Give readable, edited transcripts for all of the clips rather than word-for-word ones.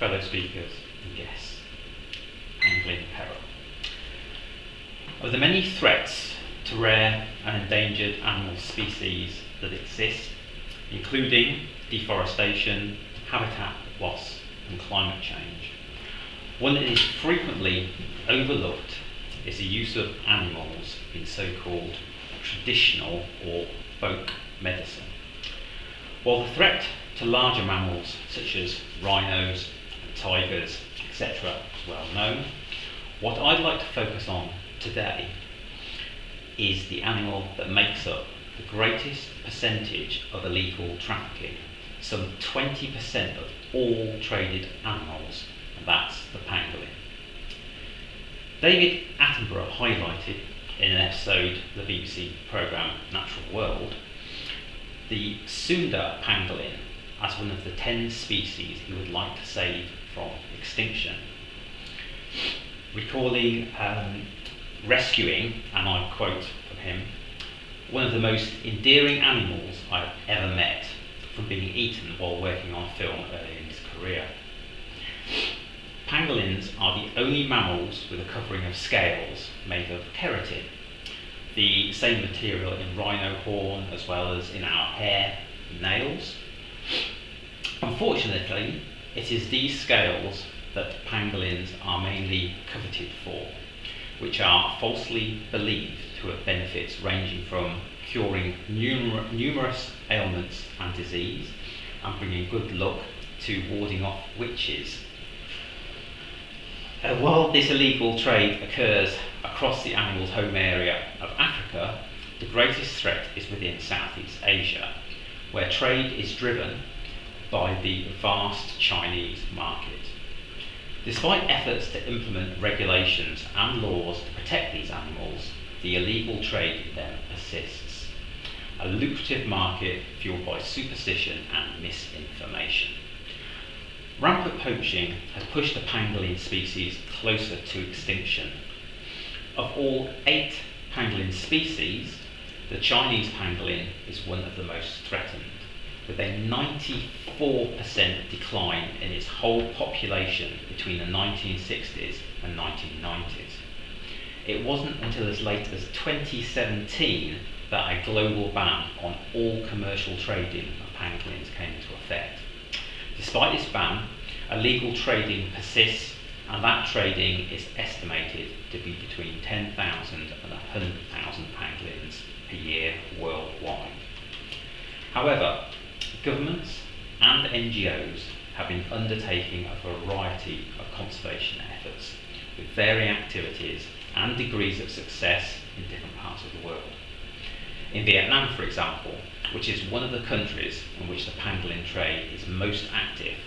fellow speakers and guests. Pangolin peril. Of the many threats to rare and endangered animal species that exist, including deforestation, habitat loss and climate change, one that is frequently overlooked is the use of animals in so-called traditional or folk medicine. While the threat to larger mammals such as rhinos, tigers, etc. is well known, what I'd like to focus on today is the animal that makes up the greatest percentage of illegal trafficking, some 20% of all traded animals, and that's the pangolin. David Attenborough highlighted in an episode of the BBC programme Natural World the Swindon pangolin as one of the 10 species he would like to save from extinction, recalling rescuing, and I quote from him, "one of the most endearing animals I have ever met," from being eaten while working on film early in his career. Pangolins are the only mammals with a covering of scales made of keratin, the same material in rhino horn as well as in our hair and nails. Unfortunately, it is these scales that pangolins are mainly coveted for, which are falsely believed to have benefits ranging from curing numerous ailments and disease and bringing good luck to warding off witches. While this illegal trade occurs across the animal's home area of Africa, the greatest threat is within Southeast Asia, where trade is driven by the vast Chinese market. Despite efforts to implement regulations and laws to protect these animals, the illegal trade in them persists, a lucrative market fueled by superstition and misinformation. Rampant poaching has pushed the pangolin species closer to extinction. Of all 8 pangolin species, the Chinese pangolin is one of the most threatened, with a 94% decline in its whole population between the 1960s and 1990s. It wasn't until as late as 2017 that a global ban on all commercial trading of pangolins came into effect. Despite this ban, illegal trading persists, and that trading is estimated to be between 10,000 and 100,000 pangolins per year worldwide. However, governments and NGOs have been undertaking a variety of conservation efforts with varying activities and degrees of success in different parts of the world. In Vietnam, for example, which is one of the countries in which the pangolin trade is most active,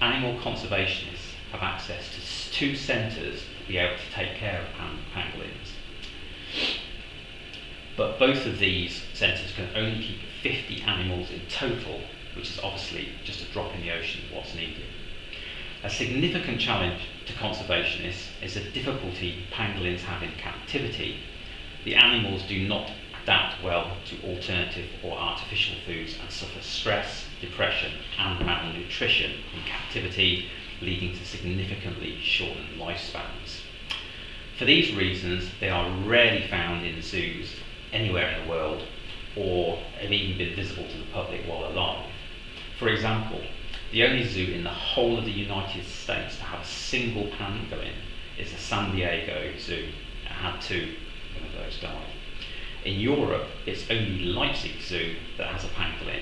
animal conservationists have access to 2 centres to be able to take care of pangolins. But both of these centres can only keep 50 animals in total, which is obviously just a drop in the ocean of what's needed. A significant challenge to conservationists is the difficulty pangolins have in captivity. The animals do not adapt well to alternative or artificial foods and suffer stress, depression and malnutrition in captivity, leading to significantly shortened lifespans. For these reasons, they are rarely found in zoos anywhere in the world, or have even been visible to the public while alive. For example, the only zoo in the whole of the United States to have a single pangolin is the San Diego Zoo. It had 2, one of those died. In Europe, it's only Leipzig Zoo that has a pangolin.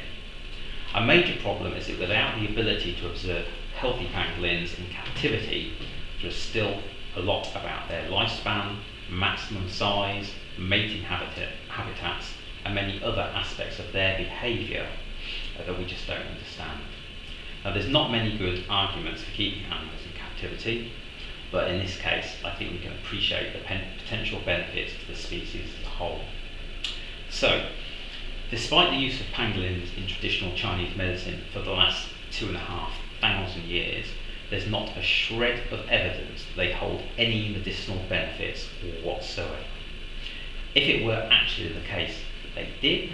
A major problem is that without the ability to observe healthy pangolins in captivity, there is still a lot about their lifespan, maximum size, mating habitats, and many other aspects of their behaviour that we just don't understand. Now, there's not many good arguments for keeping animals in captivity, but in this case, I think we can appreciate the potential benefits to the species as a whole. So, despite the use of pangolins in traditional Chinese medicine for the last 2,500 years, there's not a shred of evidence they hold any medicinal benefits whatsoever. If it were actually the case that they did,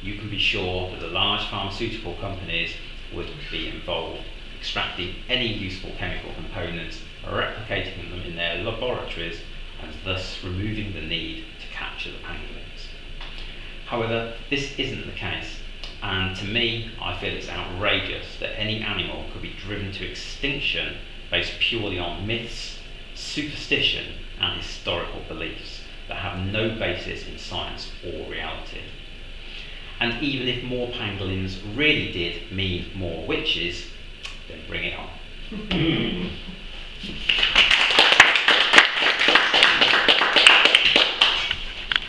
you can be sure that the large pharmaceutical companies would be involved extracting any useful chemical components, replicating them in their laboratories, and thus removing the need to capture the pangolins. However, this isn't the case, and to me, I feel it's outrageous that any animal could be driven to extinction based purely on myths, superstition, and historical beliefs that have no basis in science or reality. And even if more pangolins really did mean more witches, then bring it on.